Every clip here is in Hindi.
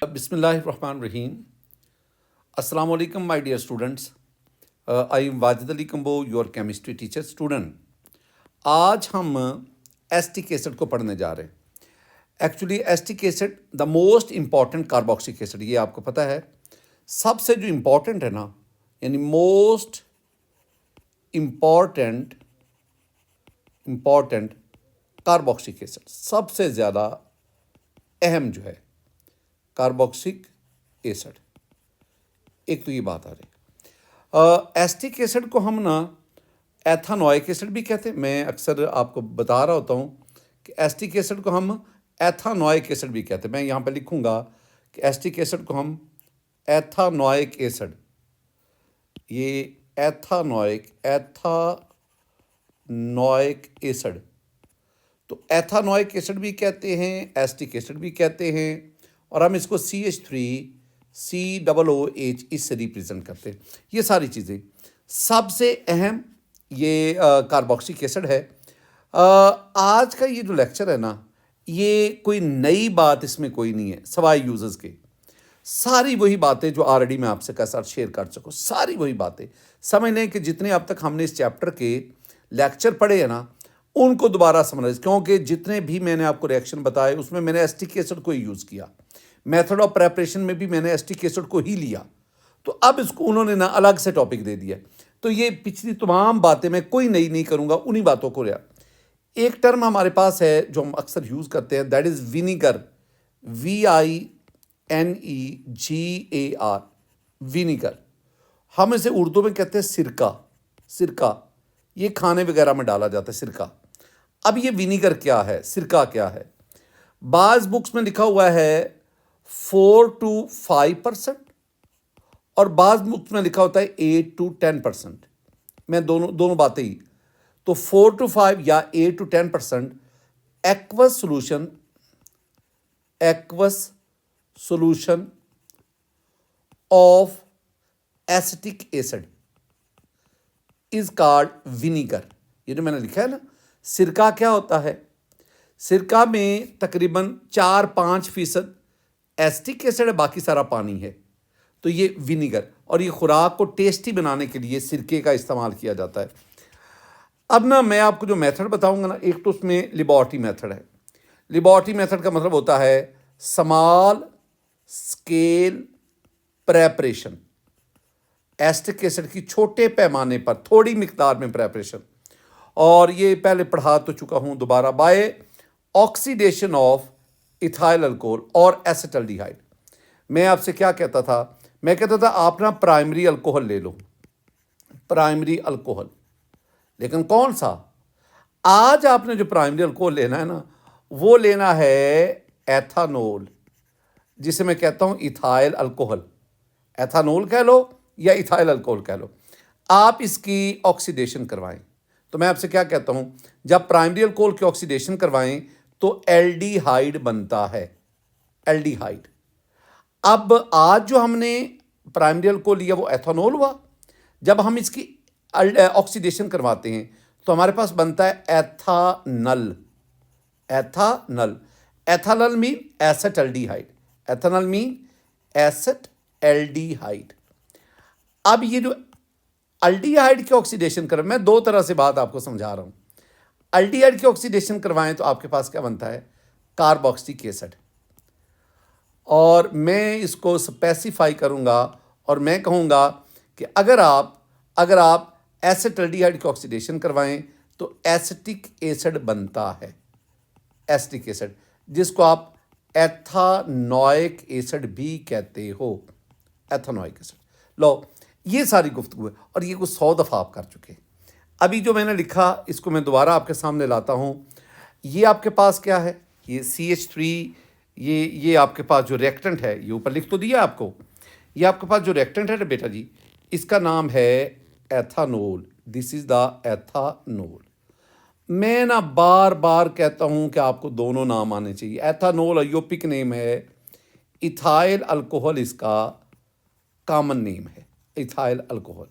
Bismillahirrahmanirrahim. Assalamu alaikum, my dear students. I am Wajid Ali Kambo, your chemistry teacher. Student, आज हम एस्टिक एसिड को पढ़ने जा रहे हैं। Actually acetic acid the most important carboxylic acid, ये आपको पता है। सबसे जो इम्पॉर्टेंट है ना, यानी मोस्ट इम्पॉर्टेंट कार्बोक्सिलिक एसिड, सबसे ज़्यादा अहम जो है कार्बोक्सिलिक एसिड। एक तो ये बात आ रही। एस्टिक एसिड को हम ना एथानोइक एसिड भी कहते हैं। मैं अक्सर आपको बता रहा होता हूँ कि एस्टिक एसिड को हम एथानोइक एसिड भी कहते हैं। मैं यहाँ पे लिखूँगा कि एस्टिक एसिड को हम एथानोइक एसिड, ये एथानोइक एसिड, तो एथानोइक एसिड भी कहते हैं, एस्टिक एसिड भी कहते हैं, और हम इसको CH3COOH इससे रिप्रेजेंट करते हैं। ये सारी चीज़ें, सबसे अहम ये कार्बोक्सिलिक एसिड है। आज का ये जो लेक्चर है ना, ये कोई नई बात इसमें कोई नहीं है सवाए यूजर्स के। सारी वही बातें जो ऑलरेडी मैं आपसे के साथ शेयर कर सकूँ, सारी वही बातें समझ लें कि जितने अब तक हमने इस चैप्टर के लेक्चर पढ़े हैं ना, उनको दोबारा समझ, क्योंकि जितने भी मैंने आपको रिएक्शन बताए उसमें मैंने एस्टिक एसिड को ही यूज़ किया। मेथड ऑफ प्रेपरेशन में भी मैंने एस्टिक एसिड को ही लिया। तो अब इसको उन्होंने ना अलग से टॉपिक दे दिया। तो ये पिछली तमाम बातें मैं कोई नई नहीं करूँगा, उन्हीं बातों को लिया। एक टर्म हमारे पास है जो हम अक्सर यूज़ करते हैं, that is vinegar, VINEGAR, vinegar. हम इसे उर्दू में कहते हैं सिरका। ये खाने वगैरह में डाला जाता है सिरका। अब ये विनीगर क्या है, सिरका क्या है? बाज़ बुक्स में लिखा हुआ है 4 to 5%, और बाज़ बुक्स में लिखा होता है 8 to 10%। मैं दोनों बातें ही, तो 4 to 5 या 8 to 10% aqueous solution of acetic acid is called vinegar. ये जो मैंने लिखा है ना, सिरका क्या होता है? सिरका में तकरीबन 4-5% एसिटिक एसिड है, बाकी सारा पानी है। तो ये विनीगर, और ये खुराक को टेस्टी बनाने के लिए सिरके का इस्तेमाल किया जाता है। अब ना मैं आपको जो मेथड बताऊंगा ना, एक तो उसमें लेबोरेटरी मेथड है। लेबोरेटरी मेथड का मतलब होता है small scale preparation, acetic acid की छोटे पैमाने पर थोड़ी मिकदार में प्रेपरेशन। और ये पहले पढ़ा तो चुका हूँ, दोबारा, by oxidation of ethyl alcohol और एसिटल्डिहाइड। मैं आपसे क्या कहता था? मैं कहता था आप ना प्राइमरी अल्कोहल ले लो, प्राइमरी अल्कोहल। लेकिन कौन सा? आज आपने जो प्राइमरी अल्कोहल लेना है ना, वो लेना है एथानोल, जिसे मैं कहता हूँ इथाइल अल्कोहल। एथानोल कह लो या इथाइल अल्कोहल कह लो। आप इसकी ऑक्सीडेशन करवाएं। तो मैं आपसे क्या कहता हूँ, जब प्राइमरी अल्कोहल की ऑक्सीडेशन करवाएं तो एल्डिहाइड बनता है, एल्डिहाइड। अब आज जो हमने प्राइमरी अल्कोहल लिया वो एथानोल हुआ। जब हम इसकी ऑक्सीडेशन करवाते हैं तो हमारे पास बनता है एथानल। एथानल मीन एसेटल्डिहाइड, एथानल मीन एसेटल्डिहाइड। अब ये जो अल्डिहाइड की ऑक्सीडेशन कर, मैं दो तरह से बात आपको समझा रहा हूँ। अल्डिहाइड की ऑक्सीडेशन करवाएं तो आपके पास क्या बनता है? Carboxylic acid. और मैं इसको स्पेसिफाई करूँगा और मैं कहूँगा कि अगर आप एसिटल्डिहाइड की ऑक्सीडेशन करवाएं तो एसिटिक एसिड बनता है, एसिटिक एसिड, जिसको आप एथानोइक एसिड भी कहते हो, एथानोइक एसिड। लो, ये सारी गुफ्तगू है और ये कुछ 100 दफ़ा आप कर चुके हैं। अभी जो मैंने लिखा इसको मैं दोबारा आपके सामने लाता हूँ। ये आपके पास क्या है? ये CH3, ये आपके पास जो रिएक्टेंट है, ये ऊपर लिख तो दिया आपको। ये आपके पास जो रिएक्टेंट है ना बेटा जी, इसका नाम है ethanol. This is the ethanol. मैं ना बार बार कहता हूँ कि आपको दोनों नाम आने चाहिए। एथानोल अयोपिक नेम है, इथाइल अल्कोहल इसका कॉमन नेम है, इथाइल अल्कोहल।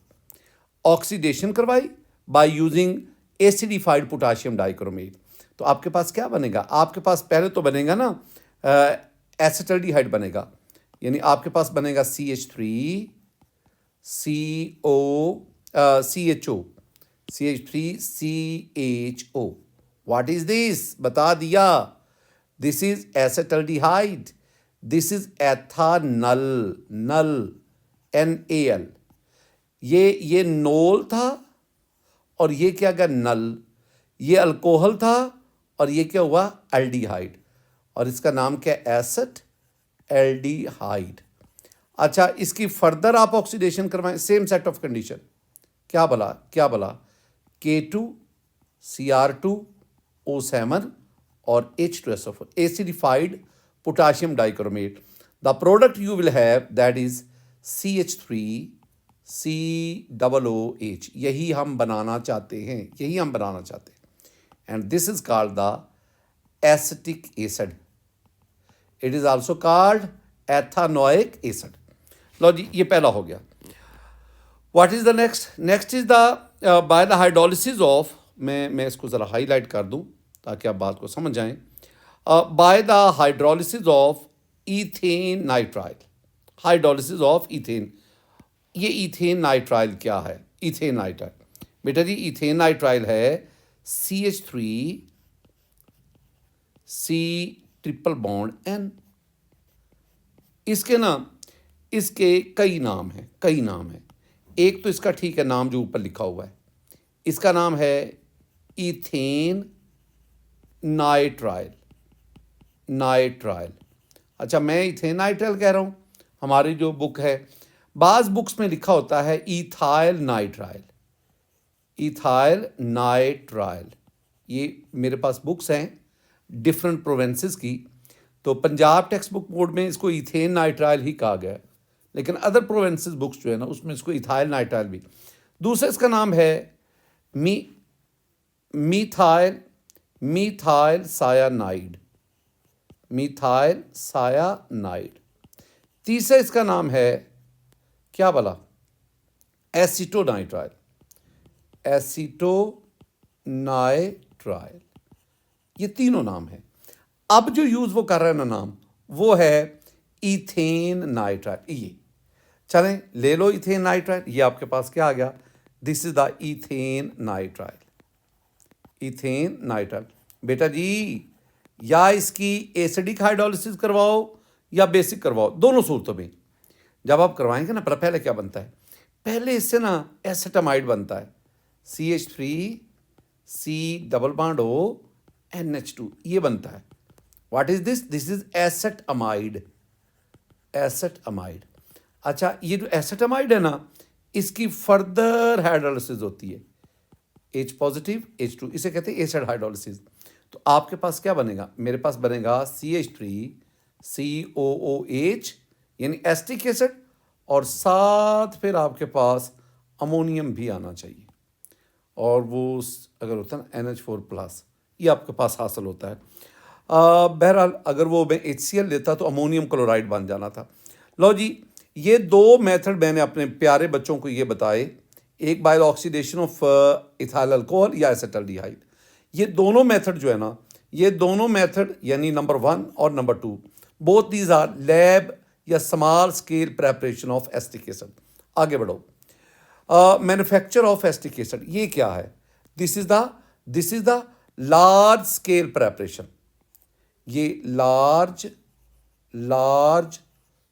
ऑक्सीडेशन करवाई by using acidified potassium dichromate, तो आपके पास क्या बनेगा? आपके पास पहले तो बनेगा ना एसिटल्डिहाइड बनेगा, यानी आपके पास बनेगा CH3 CO CHO CH3 CHO। What is this? बता दिया। This is acetaldehyde, this is ethanal, नल NaL। ये नोल था और ये क्या गया? नल। ये अल्कोहल था और ये क्या हुआ? एल्डिहाइड। और इसका नाम क्या? Asset aldehyde. अच्छा, इसकी फर्दर आप ऑक्सीडेशन करवाएं, सेम सेट ऑफ कंडीशन। क्या बोला? K2 Cr2 O7 और H2SO4, acidified potassium dichromate. The product you will have that is CH3 COOH। यही हम बनाना चाहते हैं, and this is called the acetic acid. It is also called ethanoic acid. लो जी, ये पहला हो गया। What is the next? Next is the by the hydrolysis of, मैं इसको ज़रा हाईलाइट कर दूं ताकि आप बात को समझ जाएं। Bye the hydrolysis of ethane nitrile. Hydrolysis of ethane, ये इथेन नाइट्राइल क्या है? इथेन नाइट्राइल बेटा जी, इथेन नाइट्राइल है CH3 C triple bond N। इसके कई नाम हैं। एक तो इसका ठीक है नाम जो ऊपर लिखा हुआ है, इसका नाम है इथेन नाइट्राइल। अच्छा, मैं इथेन नाइट्राइल कह रहा हूँ, हमारी जो बुक है, बाज़ बुक्स में लिखा होता है इथाइल नाइट्राइल। ये मेरे पास बुक्स हैं डिफरेंट प्रोवेंसेस की, तो पंजाब टेक्स्ट बुक बोर्ड में इसको इथेन नाइट्राइल ही कहा गया, लेकिन अदर प्रोवेंसेस बुक्स जो है ना, उसमें इसको इथाइल नाइट्राइल भी। दूसरा इसका नाम है मीथाइल सायानाइड। तीसरा इसका नाम है क्या बोला? एसिटोनाइट्राइल। ये तीनों नाम है। अब जो यूज वो कर रहे हैं ना नाम, वो है इथेन नाइट्राइल। ये चलें, ले लो इथेन नाइट्राइल। ये आपके पास क्या आ गया? This is the ethane nitrile. बेटा जी, या इसकी एसिडिक हाइड्रोलिसिस करवाओ या बेसिक करवाओ, दोनों सूरतों में जब आप करवाएंगे ना, पहले क्या बनता है? पहले इससे ना एसेटामाइड बनता है, CH3 C double bond O NH2, ये बनता है। What is this? This is acetamide. अच्छा, ये जो एसेटामाइड है ना, इसकी फर्दर हाइड्रोलिसिस होती है, H पॉजिटिव H2, इसे कहते हैं एसिड हाइड्रोलिसिस। तो आपके पास क्या बनेगा? मेरे पास बनेगा CH3 COOH, यानी एसिटिक एसिड, और साथ फिर आपके पास अमोनियम भी आना चाहिए, और वो अगर होता है ना NH4+, ये आपके पास हासिल होता है। बहरहाल अगर वो मैं HCl लेता तो अमोनियम क्लोराइड बन जाना था। लो जी, ये दो मेथड मैंने अपने प्यारे बच्चों को ये बताए, एक by oxidation of ethyl alcohol या एसेटल्डिहाइड। ये दोनों मेथड जो है ना, ये दोनों मेथड यानी नंबर 1 और number 2, both these are lab या small scale preparation of acetic acid. आगे बढ़ो। मैन्युफैक्चर ऑफ एसिटिक एसिड, ये क्या है? This is the large scale preparation. ये लार्ज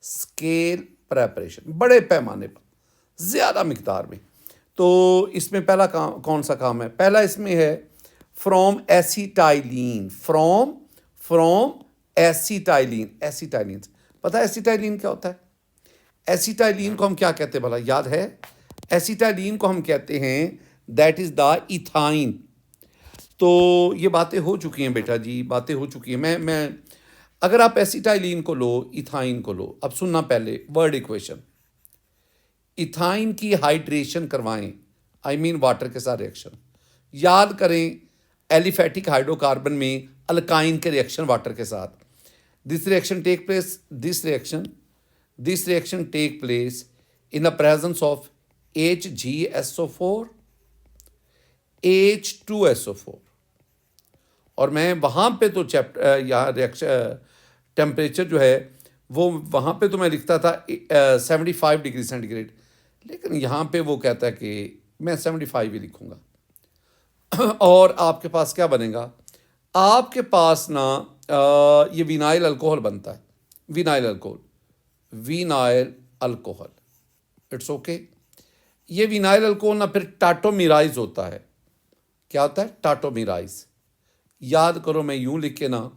स्केल प्रेपरेशन, बड़े पैमाने पर, ज़्यादा मिकदार में। तो इसमें पहला काम कौन सा काम है? पहला इसमें है फ्रॉम एसिटाइलिन। एसिटाइलिन, पता है एसिटाइलिन क्या होता है? एसिटाइलिन को हम क्या कहते हैं भला, याद है? एसिटाइलिन को हम कहते हैं दैट इज द इथाइन। तो ये बातें हो चुकी हैं बेटा जी, बातें हो चुकी हैं। मैं अगर आप एसिटाइलिन को लो, इथाइन को लो, अब सुनना पहले वर्ड इक्वेशन। इथाइन की हाइड्रेशन करवाएं, आई मीन वाटर के साथ रिएक्शन। याद करें एलिफेटिक हाइड्रोकार्बन में अल्काइन के रिएक्शन वाटर के साथ। This reaction take place in the presence of HgSO4 H2SO4, और मैं वहाँ पे तो यहाँ रिएक्शन टेम्परेचर जो है वो वहाँ पे तो मैं लिखता था 75 डिग्री सेंटीग्रेड, लेकिन यहाँ पे वो कहता है कि मैं 75 ही लिखूँगा। और आपके पास क्या बनेगा, आपके पास ना ये विनाइल अल्कोहल बनता है, vinyl alcohol, vinyl alcohol, it's okay. ये विनाइल अल्कोहल ना फिर टाटोमिराइज होता है। क्या होता है? टाटोमिराइज। याद करो, मैं यूं लिख के ना,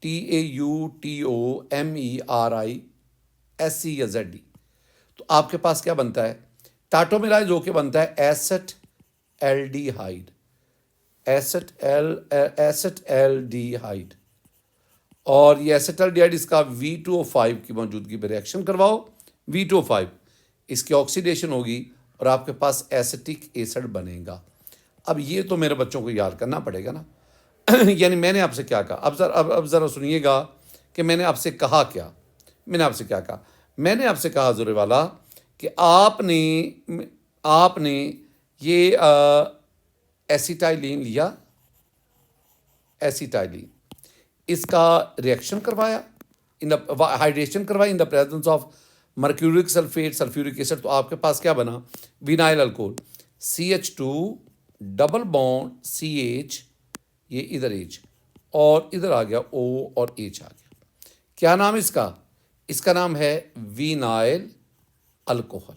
TAUTOMERISC या ZD, तो आपके पास क्या बनता है? टाटोमिराइज होके बनता है एसेट एल्डिहाइड, एसेट एल्डिहाइड। और ये एसिटल्डिहाइड, इसका V2O5 की मौजूदगी में रिएक्शन करवाओ, V2O5 इसकी ऑक्सीडेशन होगी और आपके पास एसिटिक एसिड बनेगा। अब ये तो मेरे बच्चों को याद करना पड़ेगा ना। यानी मैंने आपसे क्या कहा, अब ज़रा सुनिएगा कि मैंने आपसे कहा क्या। मैंने आपसे क्या कहा? मैंने आपसे कहा ज़रूर वाला कि आपने ये एसिटाइलिन लिया, एसिटाइलिन, इसका रिएक्शन करवाया, इन द हाइड्रेशन करवाई इन the presence of mercuric sulphate, sulphuric acid, तो आपके पास क्या बना? Vinyl alcohol, CH2 double bond CH, ये इधर H और इधर आ गया O और H आ गया। क्या नाम इसका? इसका नाम है विनाइल अल्कोहल।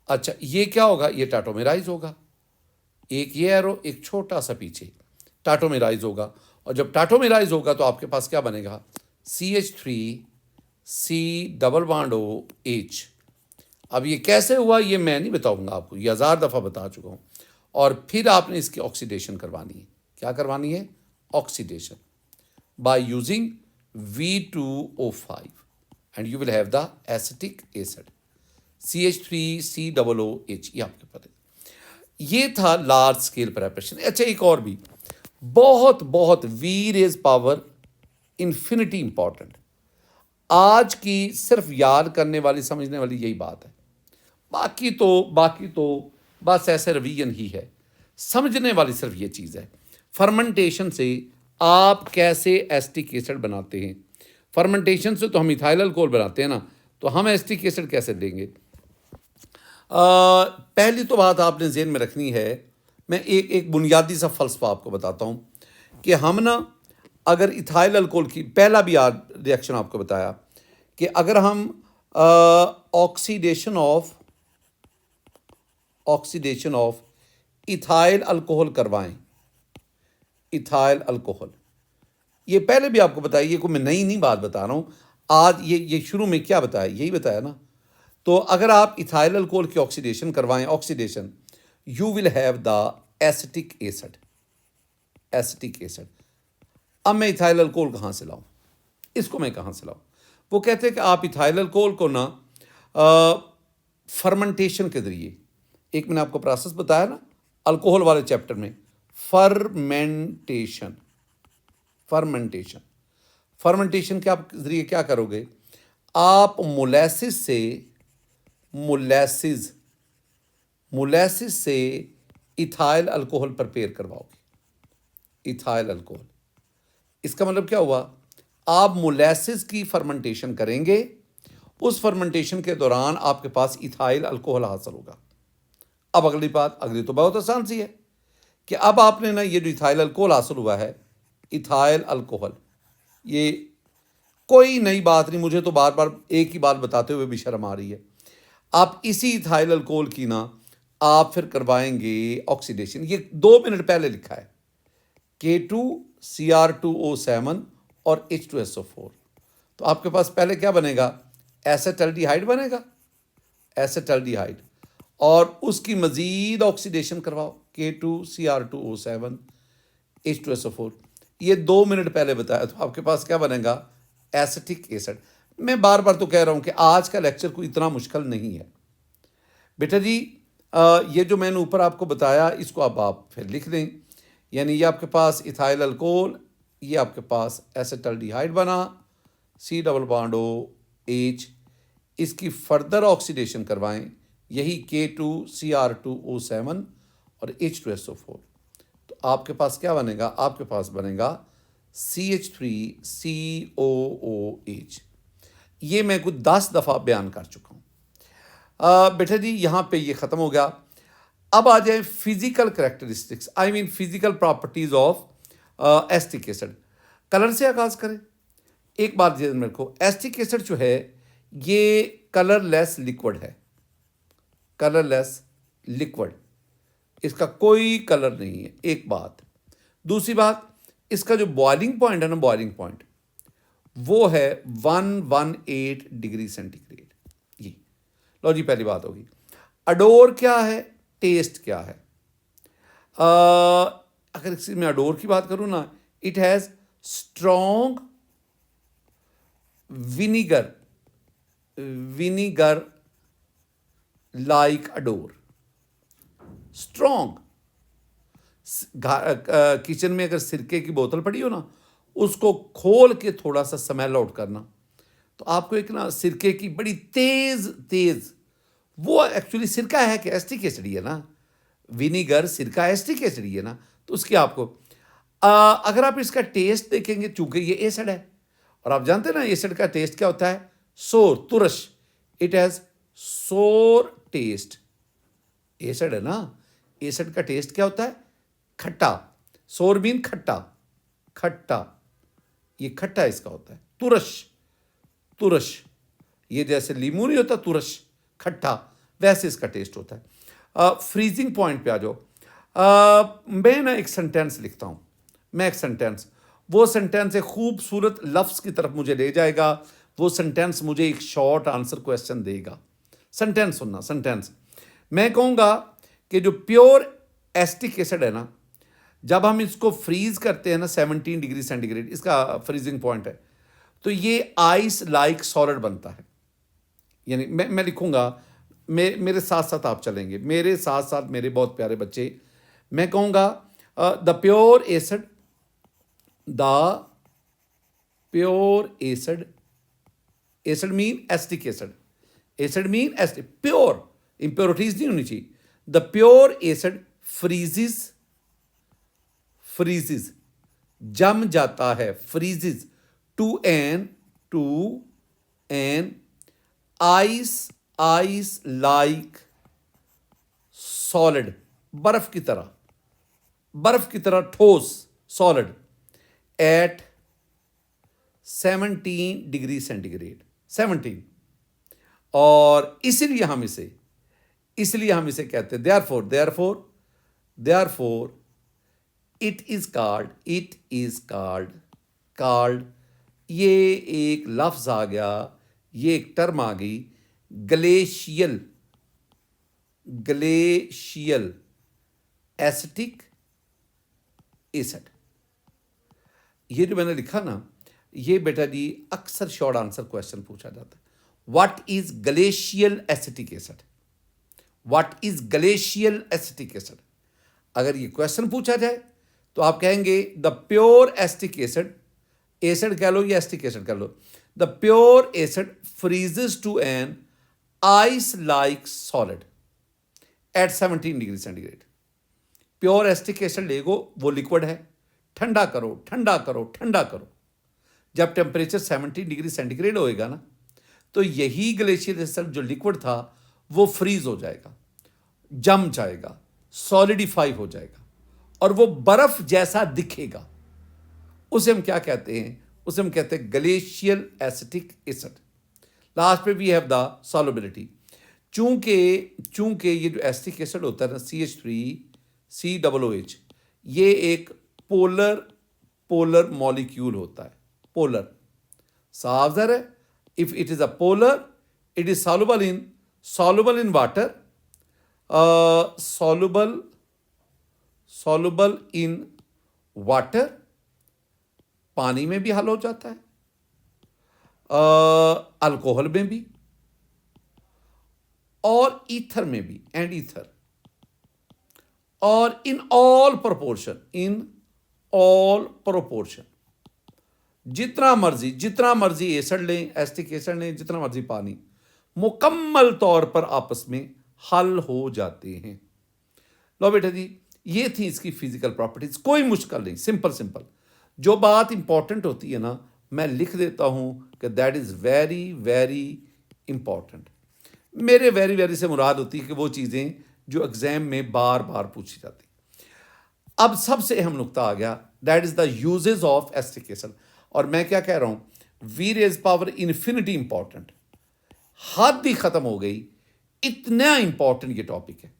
अच्छा, ये क्या होगा? ये टाटोमेराइज होगा। एक ये एरो, एक छोटा सा पीछे, टाटोमेराइज होगा। और जब टाटोमेराइज होगा तो आपके पास क्या बनेगा? CH3C double bond OH। अब ये कैसे हुआ ये मैं नहीं बताऊंगा आपको, ये 1000 दफ़ा बता चुका हूँ। और फिर आपने इसकी ऑक्सीडेशन करवानी है। क्या करवानी है? Oxidation by using V2O5 and you will have the acetic acid CH3COOH। ये आपके पास है। ये था लार्ज स्केल प्रेपरेशन। अच्छा, एक और भी बहुत बहुत V raise power infinity important, आज की सिर्फ याद करने वाली समझने वाली यही बात है। बाकी तो बस ऐसे रिवीजन ही है। समझने वाली सिर्फ ये चीज़ है, फर्मेंटेशन से आप कैसे एसिटिक एसिड बनाते हैं। फर्मेंटेशन से तो हम इथाइल अल्कोहल बनाते हैं ना, तो हम एसिटिक एसिड कैसे देंगे? पहली तो बात आपने जेहन में रखनी है, मैं एक बुनियादी सा फलसफा आपको बताता हूँ कि हम ना, अगर इथाइल अल्कोहल की, पहला भी रिएक्शन आपको बताया कि अगर हम ऑक्सीडेशन ऑफ इथाइल अल्कोहल करवाएं, इथाइल अल्कोहल, ये पहले भी आपको बताया, ये कोई मैं नई बात बता रहा हूँ। आज ये शुरू में क्या बताया, यही बताया ना। तो अगर आप इथाइल अल्कोहल की ऑक्सीडेशन करवाएं, oxidation, you will have the acetic acid, acetic acid. अब मैं इथाइल अल्कोहल कहाँ से लाऊं? इसको मैं कहाँ से लाऊं? वो कहते हैं कि आप इथाइल अल्कोहल को ना फर्मेंटेशन के जरिए, एक मैंने आपको प्रोसेस बताया ना अल्कोहल वाले चैप्टर में, फर्मेंटेशन, फर्मेंटेशन, फर्मेंटेशन के आप जरिए क्या करोगे? आप मोलेसिस से इथाइल अल्कोहल प्रिपेयर करवाओगे, इथाइल अल्कोहल। इसका मतलब क्या हुआ? आप मोलेसिस की फर्मेंटेशन करेंगे, उस फर्मेंटेशन के दौरान आपके पास इथाइल अल्कोहल हासिल होगा। अब अगली बात, अगली तो बहुत आसान सी है कि अब आपने ना ये जो इथाइल अल्कोहल हासिल हुआ है, इथाइल अल्कोहल, ये कोई नई बात नहीं, मुझे तो बार बार एक ही बात बताते हुए भी शर्म आ रही है। आप इसी इथाइल अल्कोहल की ना आप फिर करवाएंगे ऑक्सीडेशन। ये 2 मिनट पहले लिखा है, K2Cr2O7 और H2SO4। तो आपके पास पहले क्या बनेगा? एसेटल्डिहाइड बनेगा, एसेटल्डिहाइड, और उसकी मजीद ऑक्सीडेशन करवाओ, K2Cr2O7 H2SO4। ये 2 मिनट पहले बताया, तो आपके पास क्या बनेगा? Acetic acid. मैं बार बार तो कह रहा हूं कि आज का लेक्चर कोई इतना मुश्किल नहीं है बेटा जी। ये जो मैंने ऊपर आपको बताया, इसको अब आप फिर लिख दें। यानी ये आपके पास इथाइल अल्कोहल, ये आपके पास एसेटल्डिहाइड बना, C डबल बॉन्ड OH, इसकी फर्दर ऑक्सीडेशन करवाएं, यही K2Cr2O7 और H2SO4। तो आपके पास क्या बनेगा? आपके पास बनेगा CH3COOH। ये मैं कुछ 10 दफ़ा बयान कर चुका हूँ। बेटा जी यहाँ पे ये ख़त्म हो गया। अब आ जाए physical characteristics, I mean physical properties of acetic acid. Colour से आगाज़ करें। एक बात ध्यान में रखो, एस्टिक एसिड जो है ये कलरलेस लिक्विड है, कलरलेस लिक्विड, इसका कोई कलर नहीं है, एक बात। दूसरी बात, इसका जो बॉइलिंग पॉइंट है ना, बॉइलिंग पॉइंट वो है 118 डिग्री सेंटीग्रेड। ये लो जी, पहली बात होगी। अडोर क्या है, टेस्ट क्या है? अगर इसी में अडोर की बात करूं ना, it has strong vinegar, vinegar like adore, strong. Kitchen में अगर सिरके की बोतल पड़ी हो ना, उसको खोल के थोड़ा सा स्मेल आउट करना, तो आपको एक ना सिरके की बड़ी तेज तेज, वो एक्चुअली सिरका है कि एस्टिक एसिड है ना, विनीगर सिरका एस्टिक एसिड है ना, तो उसकी आपको अगर आप इसका टेस्ट देखेंगे, चूंकि ये एसिड है और आप जानते हैं ना एसिड का टेस्ट क्या होता है, सोर, तुरश। It has sour taste. Acid है ना, एसिड का टेस्ट क्या होता है, खट्टा। सोर मीन खट्टा, खट्टा, ये खट्टा इसका होता है। तुरश, तुरश, ये जैसे लीमू नहीं होता तुरश, खट्टा, वैसे इसका टेस्ट होता है। फ्रीजिंग पॉइंट पे आ जाओ। मैं ना एक सेंटेंस लिखता हूँ, मैं एक सेंटेंस, वो सेंटेंस एक खूबसूरत लफ्ज़ की तरफ मुझे ले जाएगा, वो सेंटेंस मुझे एक शॉर्ट आंसर क्वेश्चन देगा। सेंटेंस सुनना, सेंटेंस मैं कहूँगा कि जो प्योर एस्टिक एसिड है ना, जब हम इसको फ्रीज करते हैं ना 17 डिग्री सेंटीग्रेड, इसका फ्रीजिंग पॉइंट है, तो ये आइस लाइक सॉलिड बनता है। यानी मैं लिखूंगा, मेरे साथ साथ आप चलेंगे, मेरे साथ साथ मेरे बहुत प्यारे बच्चे। मैं कहूँगा the pure acid, the pure acid, acid mean acetic acid, acid mean acetic, pure, impurities नहीं होनी चाहिए। The pure acid freezes, freezes जम जाता है, freezes to an ice, ice like solid, बर्फ की तरह, बर्फ की तरह ठोस, सॉलिड, एट 17 डिग्री सेंटीग्रेड, 17। और इसलिए हम इसे कहते हैं therefore it is called, ये एक लफ्ज आ गया, ये एक टर्म आ गई, ग्लेशियल, ग्लेशियल एसिटिक एसिड। ये जो मैंने लिखा ना, ये बेटा जी अक्सर शॉर्ट आंसर क्वेश्चन पूछा जाता है। What is glacial acetic acid, what is glacial acetic acid. अगर ये क्वेश्चन पूछा जाए तो आप कहेंगे the pure acetic acid, acid कह लो या एस्टिक एसिड कह लो, the pure acid freezes to an ice like solid at 17 degree centigrade. Pure acetic acid लेगो, वो लिक्विड है, ठंडा करो, ठंडा करो, ठंडा करो, जब टेम्परेचर 17 डिग्री सेंटीग्रेड होएगा ना, तो यही ग्लेशियर एसिड जो लिक्विड था वो फ्रीज हो जाएगा, जम जाएगा, सॉलिडिफाई हो जाएगा, और वो बर्फ जैसा दिखेगा। उसे हम क्या कहते हैं, उसे हम कहते हैं ग्लेशियल एसिटिक एसिड। लास्ट पे वी हैव द सॉल्युबिलिटी। चूंकि ये जो एसिटिक एसिड होता है ना, CH3COOH, ये एक पोलर मॉलिक्यूल होता है, पोलर। साफ ज़ाहिर है, if it is a polar, it is soluble in water, soluble in water, पानी में भी हल हो जाता है, अल्कोहल में भी, और ईथर में भी, एंड ईथर, और इन ऑल प्रोपोर्शन, जितना मर्जी एसिड लें, एसिटिक एसिड लें, जितना मर्जी पानी, मुकम्मल तौर पर आपस में हल हो जाते हैं। लो बेटा जी, ये थी इसकी फिजिकल प्रॉपर्टीज, कोई मुश्किल नहीं, सिंपल। जो बात इंपॉर्टेंट होती है ना, मैं लिख देता हूँ कि that is very very important. मेरे वेरी वेरी से मुराद होती है कि वो चीज़ें जो एग्ज़ाम में बार बार पूछी जाती। अब सबसे अहम नुकता आ गया, that is the uses of acetic acid. और मैं क्या कह रहा हूँ, V raise power infinity important, हद ही ख़त्म हो गई, इतना इंपॉर्टेंट ये टॉपिक है।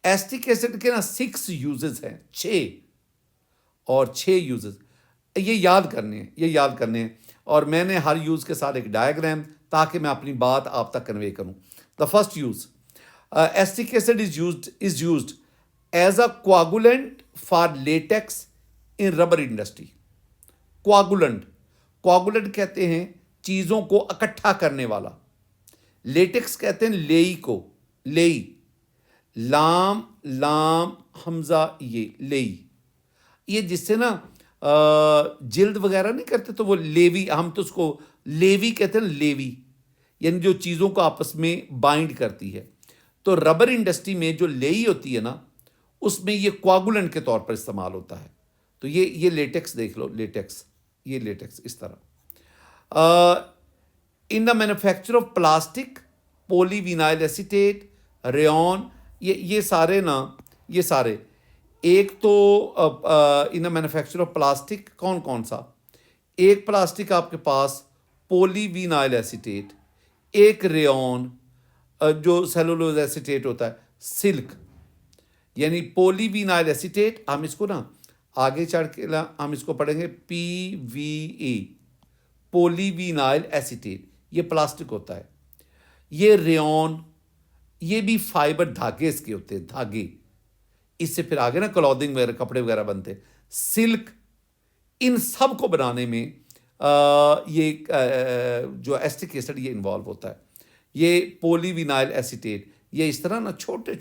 एसिटिक एसिड के ना 6 यूजेस हैं, 6, और 6 यूजेस ये याद करने हैं, ये याद करने हैं। और मैंने हर यूज़ के साथ एक डायग्राम, ताकि मैं अपनी बात आप तक कन्वे करूँ। The first use, acetic acid is used as a coagulant for latex in rubber industry. Coagulant, coagulant कहते हैं चीज़ों को इकट्ठा करने वाला। लेटेक्स कहते हैं लेई को, लेई, लाम लाम हमजा ये लेई, ये जिससे ना जिल्द वगैरह नहीं करते तो वो लेवी, हम तो उसको लेवी कहते हैं, लेवी यानी जो चीज़ों को आपस में बाइंड करती है। तो रबर इंडस्ट्री में जो लेई होती है ना, उसमें ये कोआगुलेंट के तौर पर इस्तेमाल होता है। तो ये लेटेक्स देख लो, लेटेक्स, ये लेटेक्स इस तरह। In the manufacture of plastic, polyvinyl acetate, rayon, ये सारे ना, ये सारे, एक तो in the manufacture of plastic कौन कौन सा, एक प्लास्टिक आपके पास पॉलीविनाइल एसीटेट, एक रेयन जो सेलुलोज एसीटेट होता है, सिल्क, यानी पॉलीविनाइल एसीटेट। हम इसको ना आगे चढ़ के हम इसको पढ़ेंगे PVA, पॉलीविनाइल एसीटेट, ये प्लास्टिक होता है। ये रेयन, ये भी फाइबर, धागे इसके होते हैं, धागे, इससे फिर आगे ना क्लॉथिंग वगैरह, कपड़े वगैरह बनते हैं। सिल्क, इन सब को बनाने में ये जो एसिटिक एसिड ये इन्वॉल्व होता है। ये पॉलीविनाइल एसीटेट, ये इस तरह ना छोटे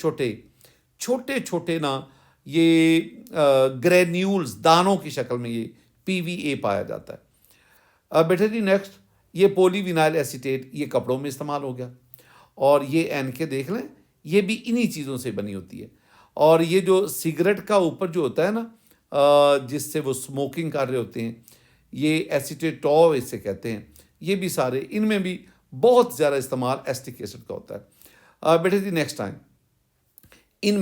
छोटे ना ये ग्रेन्यूल्स, दानों की शक्ल में ये PVA पाया जाता है। अब बेटे जी नेक्स्ट, ये पॉलीविनाइल एसीटेट ये कपड़ों में इस्तेमाल हो गया। और ये NK देख लें, ये भी इन्हीं चीज़ों से बनी होती है। और ये जो सिगरेट का ऊपर जो होता है ना, जिससे वो स्मोकिंग कर रहे होते हैं, ये एसीटेटॉल इसे कहते हैं। ये भी सारे, इनमें भी बहुत ज़्यादा इस्तेमाल एसिटिक एसिड का होता है। बेटे जी नेक्स्ट टाइम, इन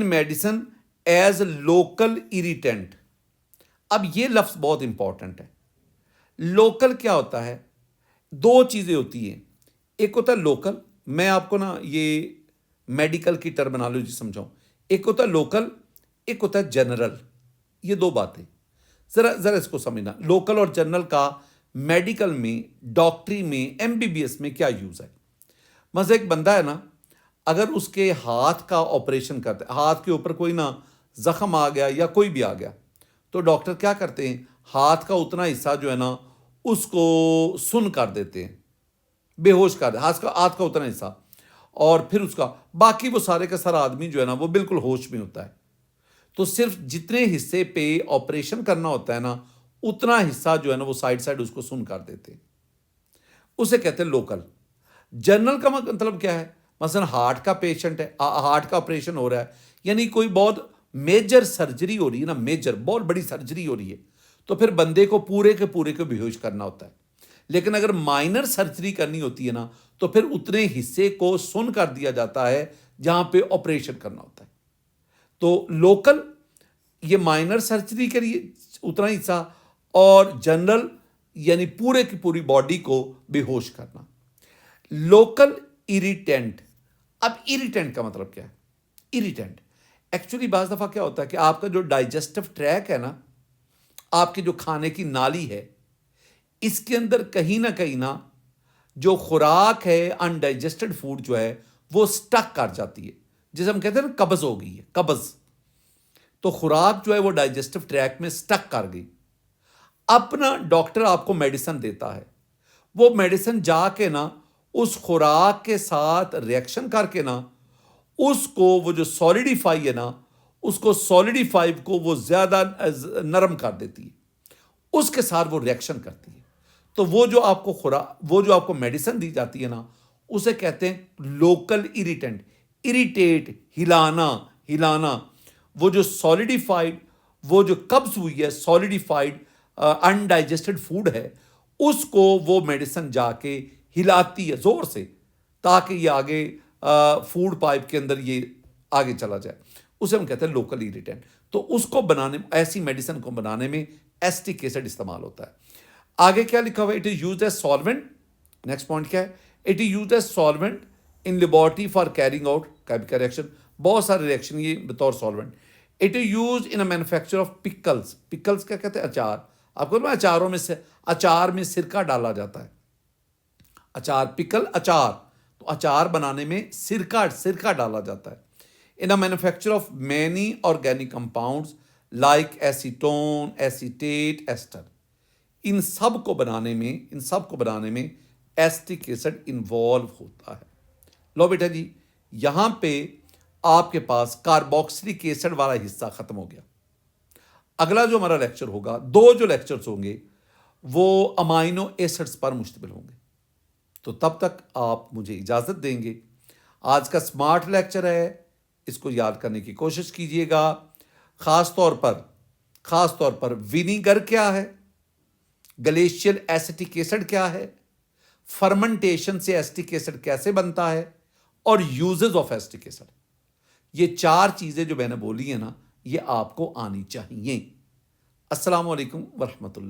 मेडिसिन एज लोकल इरिटेंट। अब ये लफ्ज़ बहुत इंपॉर्टेंट है। लोकल क्या होता है, 2 चीज़ें होती हैं, एक होता है लोकल, मैं आपको ना ये मेडिकल की टर्मिनोलॉजी समझाऊं, एक होता है लोकल, एक होता है जनरल। ये 2 बातें ज़रा इसको समझना, लोकल और जनरल का मेडिकल में, डॉक्टरी में, MBBS में क्या यूज़ है। मतलब एक बंदा है ना, अगर उसके हाथ का ऑपरेशन करते, हाथ के ऊपर कोई ना ज़ख्म आ गया या कोई भी आ गया, तो डॉक्टर क्या करते हैं, हाथ का उतना हिस्सा जो है ना उसको सुन्न कर देते हैं, बेहोश कर दे, हाथ का उतना हिस्सा, और फिर उसका बाकी वो सारे का सारा आदमी जो है ना वो बिल्कुल होश में होता है। तो सिर्फ जितने हिस्से पे ऑपरेशन करना होता है ना, उतना हिस्सा जो है ना वो साइड उसको सुन्न कर देते हैं, उसे कहते हैं लोकल। जनरल का मतलब क्या है, मसलन हार्ट का पेशेंट है, हार्ट का ऑपरेशन हो रहा है, यानी कोई बहुत मेजर सर्जरी हो रही है ना, मेजर बहुत बड़ी सर्जरी हो रही है, तो फिर बंदे को पूरे के बेहोश करना होता है। लेकिन अगर माइनर सर्जरी करनी होती है ना, तो फिर उतने हिस्से को सुन्न कर दिया जाता है जहां पे ऑपरेशन करना होता है। तो लोकल ये माइनर सर्जरी के लिए उतना हिस्सा, और जनरल यानी पूरे की पूरी बॉडी को बेहोश करना। लोकल इरिटेंट, अब इरिटेंट का मतलब क्या है, इरिटेंट एक्चुअली बाज़ दफ़ा क्या होता है कि आपका जो डाइजेस्टिव ट्रैक है ना, आपकी जो खाने की नाली है, इसके अंदर कहीं ना जो खुराक है, अनडाइजेस्टेड फूड जो है वो स्टक कर जाती है, जिसे हम कहते हैं ना कब्ज़ हो गई है, कब्ज़। तो खुराक जो है वो डाइजेस्टिव ट्रैक में स्टक कर गई। अपना डॉक्टर आपको मेडिसिन देता है, वो मेडिसिन जाके ना उस खुराक के साथ रिएक्शन करके ना उसको, वो जो सॉलिडिफाई है ना, उसको सॉलिडिफाई को वो ज़्यादा नरम कर देती है, उसके साथ वो रिएक्शन करती है। तो वो जो आपको मेडिसिन दी जाती है ना, उसे कहते हैं लोकल इरिटेंट। इरिटेट, हिलाना, वो जो सॉलिडिफाइड, वो जो कब्ज हुई है सॉलिडिफाइड अनडाइजेस्टेड फूड है उसको वो मेडिसिन जाके हिलाती है ज़ोर से, ताकि ये आगे फूड पाइप के अंदर ये आगे चला जाए। उसे हम कहते हैं लोकल इरिटेंट। तो उसको बनाने, ऐसी मेडिसिन को बनाने में एसिटिक एसिड इस्तेमाल होता है। आगे क्या लिखा हुआ है? It is used as solvent. Next point क्या है? It is used as solvent in laboratory for carrying out chemical reaction. बहुत सारे रिएक्शन ये बतौर solvent. It is use in a manufacture of pickles. Pickles क्या कहते हैं? अचार। आपको ना अचारों में से, अचार में सिरका डाला जाता है। अचार, पिकल अचार, तो अचार बनाने में सिरका डाला जाता है। In a manufacture of many organic compounds like acetone, acetate, ester. इन सब को बनाने में एसिटिक एसिड इन्वॉल्व होता है। लो बेटा जी, यहां पे आपके पास कार्बोक्सिलिक एसिड वाला हिस्सा खत्म हो गया। अगला जो हमारा लेक्चर होगा, दो जो लेक्चर्स होंगे वो अमाइनो एसिड्स पर मुश्तमिल होंगे। तो तब तक आप मुझे इजाज़त देंगे। आज का स्मार्ट लेक्चर है, इसको याद करने की कोशिश कीजिएगा। ख़ास तौर पर विनीगर क्या है, ग्लेशियल एसिटिक एसिड क्या है, फर्मेंटेशन से एसिटिक एसिड कैसे बनता है, और यूजेस ऑफ एसिटिक एसिड। ये चार चीज़ें जो मैंने बोली है ना, ये आपको आनी चाहिए। अस्सलाम वालेकुम वरहमतुल्लाह।